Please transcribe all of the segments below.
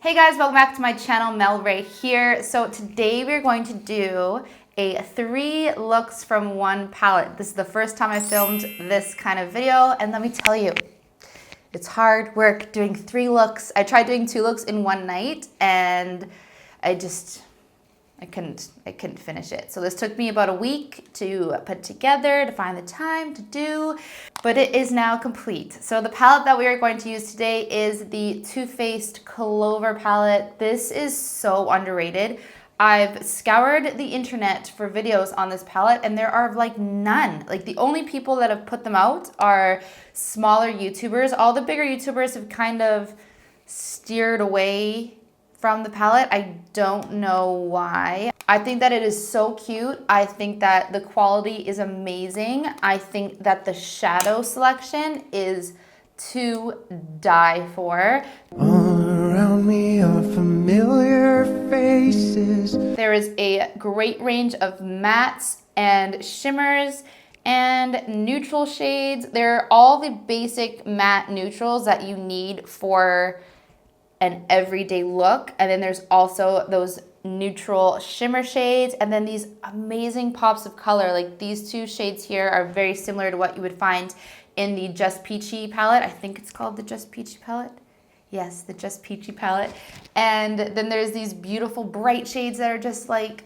Hey guys, welcome back to my channel, Melrae here. So today we're going to do a 3 looks from one palette. This is the first time I filmed this kind of video, and let me tell you, it's hard work doing 3 looks. I tried doing 2 looks in one night and I couldn't finish it. So this took me about a week to put together, to find the time to do, but it is now complete. So the palette that we are going to use today is the Too Faced Clover Palette. This is so underrated. I've scoured the internet for videos on this palette and there are like none. Like the only people that have put them out are smaller YouTubers. All the bigger YouTubers have kind of steered away from the palette. I don't know why. I think that it is so cute. I think that the quality is amazing. I think that the shadow selection is to die for. All around me are familiar faces. There is a great range of mattes and shimmers and neutral shades. They're all the basic matte neutrals that you need for an everyday look. And then there's also those neutral shimmer shades and then these amazing pops of color. Like these 2 shades here are very similar to what you would find in the Just Peachy palette. I think it's called the Just Peachy palette. Yes, the Just Peachy palette. And then there's these beautiful bright shades that are just like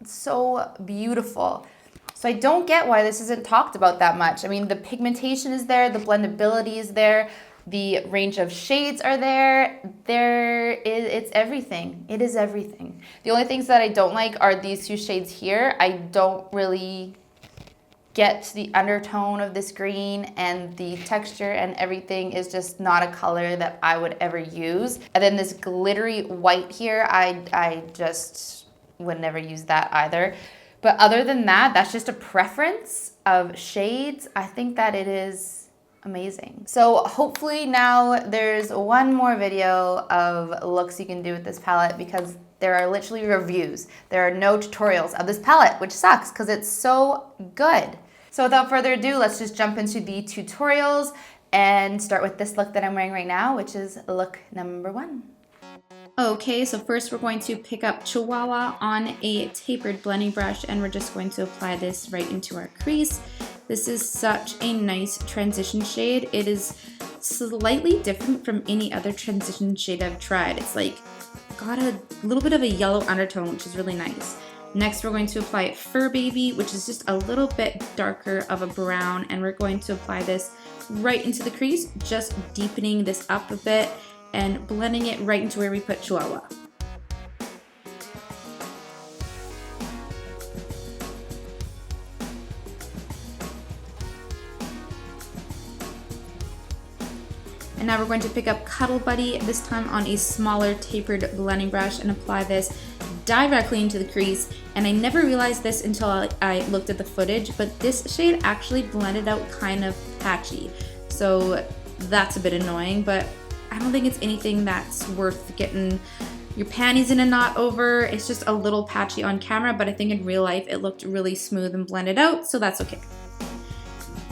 so beautiful. So I don't get why this isn't talked about that much. I mean, the pigmentation is there, the blendability is there, the range of shades are there. It's everything. It is everything. The only things that I don't like are these 2 shades here. I don't really get the undertone of this green, and the texture and everything is just not a color that I would ever use. And then this glittery white here, I just would never use that either. But other than that, that's just a preference of shades. I think that it is amazing. So hopefully now there's one more video of looks you can do with this palette, because there are literally reviews. There are no tutorials of this palette, which sucks because it's so good. So without further ado, let's just jump into the tutorials and start with this look that I'm wearing right now, which is look number 1. Okay, so first we're going to pick up Chihuahua on a tapered blending brush, and we're just going to apply this right into our crease. This is such a nice transition shade. It is slightly different from any other transition shade I've tried. It's like got a little bit of a yellow undertone, which is really nice. Next, we're going to apply Fur Baby, which is just a little bit darker of a brown, and we're going to apply this right into the crease, just deepening this up a bit and blending it right into where we put Chihuahua. And now we're going to pick up Cuddle Buddy, this time on a smaller tapered blending brush, and apply this directly into the crease. And I never realized this until I looked at the footage, but this shade actually blended out kind of patchy. So that's a bit annoying, but I don't think it's anything that's worth getting your panties in a knot over. It's just a little patchy on camera, but I think in real life it looked really smooth and blended out, so that's okay.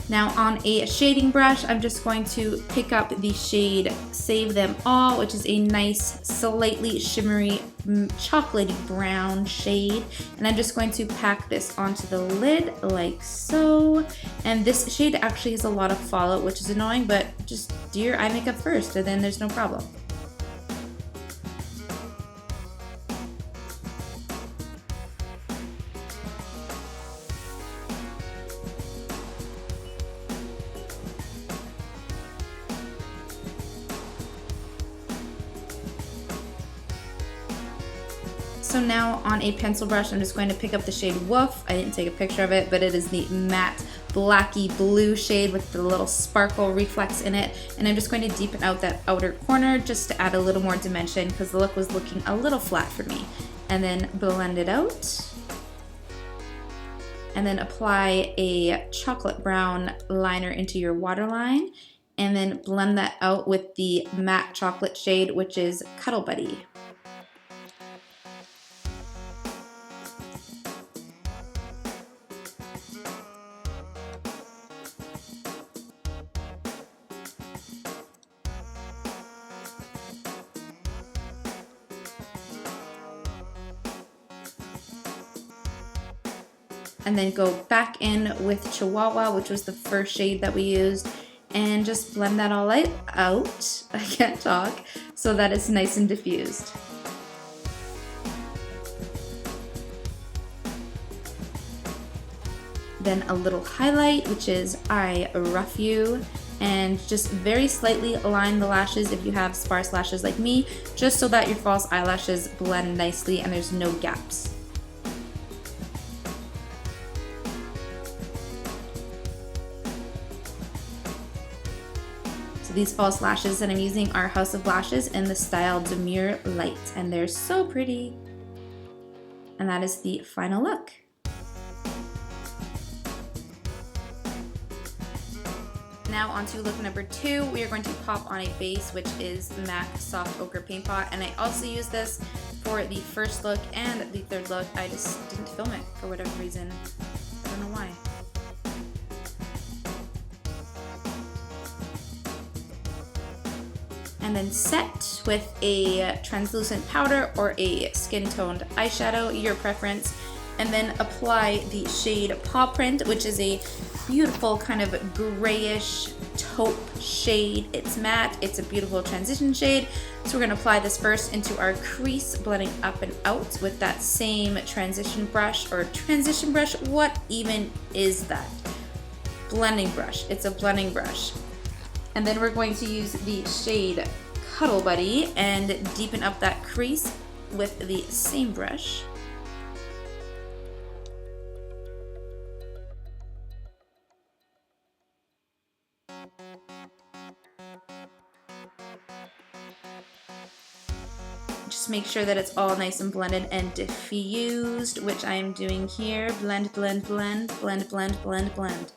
Now on a shading brush, I'm just going to pick up the shade Save Them All, which is a nice, slightly shimmery, chocolatey brown shade. And I'm just going to pack this onto the lid like so. And this shade actually has a lot of fallout, which is annoying, but just do your eye makeup first and then there's no problem. So now on a pencil brush, I'm just going to pick up the shade Woof. I didn't take a picture of it, but it is the matte blacky blue shade with the little sparkle reflex in it. And I'm just going to deepen out that outer corner just to add a little more dimension, because the look was looking a little flat for me. And then blend it out. And then apply a chocolate brown liner into your waterline. And then blend that out with the matte chocolate shade, which is Cuddle Buddy. And then go back in with Chihuahua, which was the first shade that we used, and just blend that all out. I can't talk. So that it's nice and diffused. Then a little highlight, which is I Rough You, and just very slightly align the lashes if you have sparse lashes like me, just so that your false eyelashes blend nicely and there's no gaps. So these false lashes that I'm using are House of Lashes in the style Demure Light, and they're so pretty. And that is the final look. Now on to look number 2, we are going to pop on a base, which is MAC Soft Ochre Paint Pot, and I also use this for the first look and the third look. I just didn't film it for whatever reason. I don't know why. And then set with a translucent powder or a skin-toned eyeshadow, your preference. And then apply the shade Paw Print, which is a beautiful kind of grayish taupe shade. It's matte, it's a beautiful transition shade. So we're gonna apply this first into our crease, blending up and out with that same transition brush, what even is that? Blending brush, it's a blending brush. And then we're going to use the shade Cuddle Buddy and deepen up that crease with the same brush. Just make sure that it's all nice and blended and diffused, which I am doing here. Blend, blend, blend, blend, blend, blend, blend.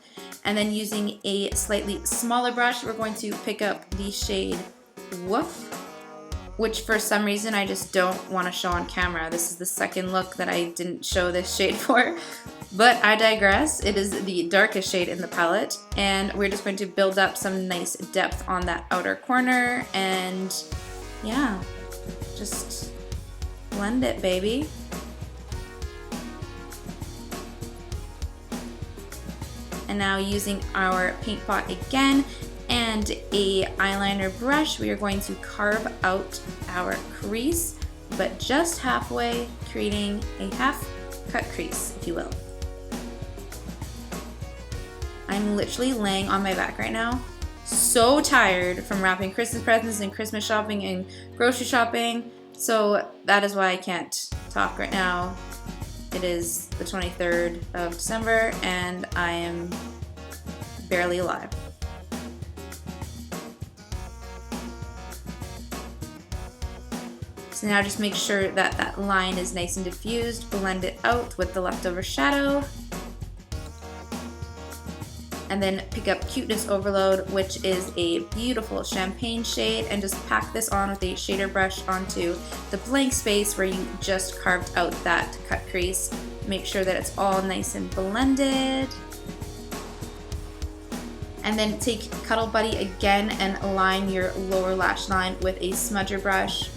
And then using a slightly smaller brush, we're going to pick up the shade Woof, which for some reason I just don't want to show on camera. This is the second look that I didn't show this shade for, but I digress. It is the darkest shade in the palette, and we're just going to build up some nice depth on that outer corner, and yeah, just blend it, baby. And now using our paint pot again and a eyeliner brush, we are going to carve out our crease, but just halfway, creating a half cut crease, if you will. I'm literally laying on my back right now, so tired from wrapping Christmas presents and Christmas shopping and grocery shopping, so that is why I can't talk right now. It is the 23rd of December and I am barely alive. So now just make sure that that line is nice and diffused, blend it out with the leftover shadow, and then pick up Cuteness Overload, which is a beautiful champagne shade, and just pack this on with a shader brush onto the blank space where you just carved out that cut crease. Make sure that it's all nice and blended. And then take Cuddle Buddy again and align your lower lash line with a smudger brush.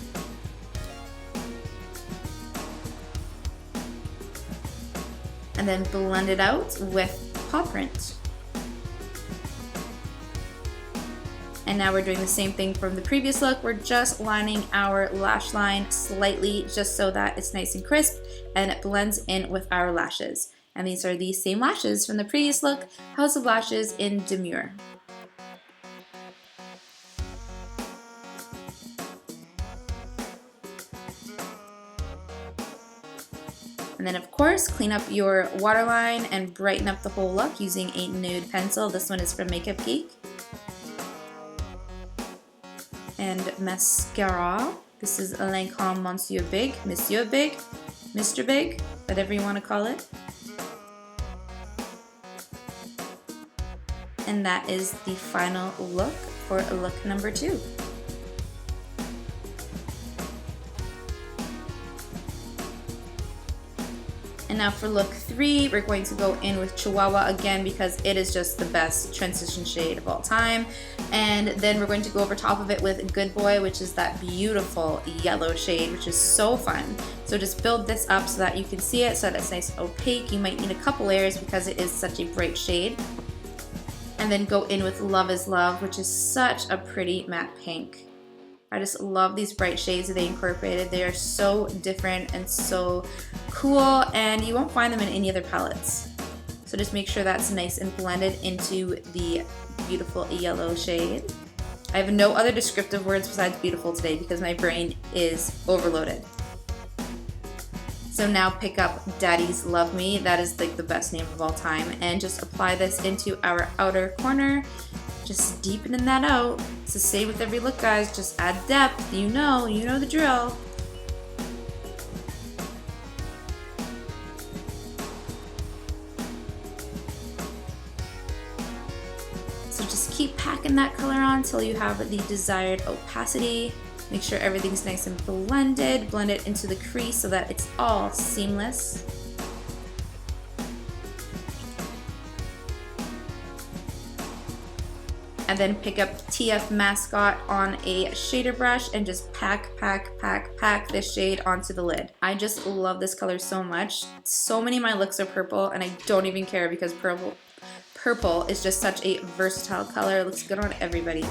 And then blend it out with Paw Print. And now we're doing the same thing from the previous look. We're just lining our lash line slightly just so that it's nice and crisp and it blends in with our lashes. And these are the same lashes from the previous look, House of Lashes in Demure. And then of course, clean up your waterline and brighten up the whole look using a nude pencil. This one is from Makeup Geek. And mascara. This is Lancome Monsieur Big, Mr. Big, whatever you want to call it. And that is the final look for look number 2. And now for look 3, we're going to go in with Chihuahua again because it is just the best transition shade of all time. And then we're going to go over top of it with Good Boy, which is that beautiful yellow shade, which is so fun. So just build this up so that you can see it, so that it's nice and opaque. You might need a couple layers because it is such a bright shade. And then go in with Love is Love, which is such a pretty matte pink. I just love these bright shades that they incorporated. They are so different and so cool, and you won't find them in any other palettes. So just make sure that's nice and blended into the beautiful yellow shade. I have no other descriptive words besides beautiful today because my brain is overloaded. So now pick up Daddy's Love Me. That is like the best name of all time. And just apply this into our outer corner. Just deepening that out. It's the same with every look, guys. Just add depth. You know the drill. So just keep packing that color on until you have the desired opacity. Make sure everything's nice and blended. Blend it into the crease so that it's all seamless. And then pick up TF Mascot on a shader brush and just pack this shade onto the lid. I just love this color so much. So many of my looks are purple and I don't even care because purple is just such a versatile color. It looks good on everybody.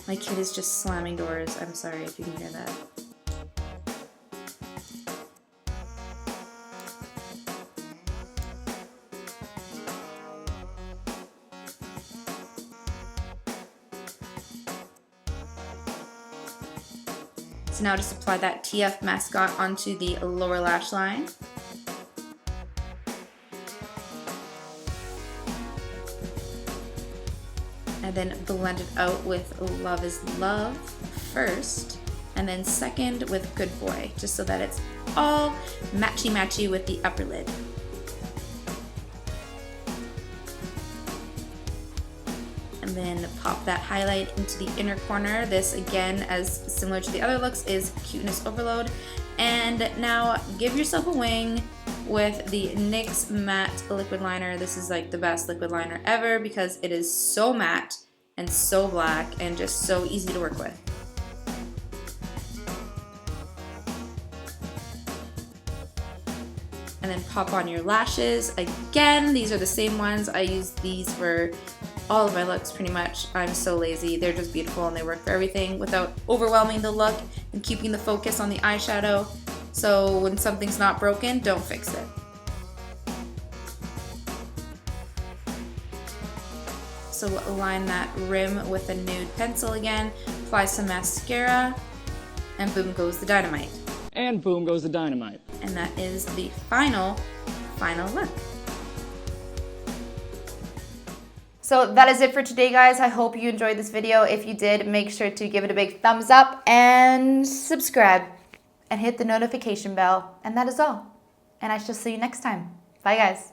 My kid is just slamming doors. I'm sorry if you can hear that. So now just apply that TF Mascot onto the lower lash line. And then blend it out with Love is Love first, and then second with Good Boy, just so that it's all matchy-matchy with the upper lid. And then pop that highlight into the inner corner. This, again, as similar to the other looks, is Cuteness Overload. And now give yourself a wing with the NYX Matte Liquid Liner. This is like the best liquid liner ever because it is so matte and so black and just so easy to work with. And then pop on your lashes. Again, these are the same ones. I use these for all of my looks pretty much. I'm so lazy. They're just beautiful and they work for everything without overwhelming the look and keeping the focus on the eyeshadow. So when something's not broken, don't fix it. So align that rim with a nude pencil again, apply some mascara, and boom goes the dynamite. And boom goes the dynamite. And that is the final look. So that is it for today, guys. I hope you enjoyed this video. If you did, make sure to give it a big thumbs up and subscribe and hit the notification bell. And that is all. And I shall see you next time. Bye, guys.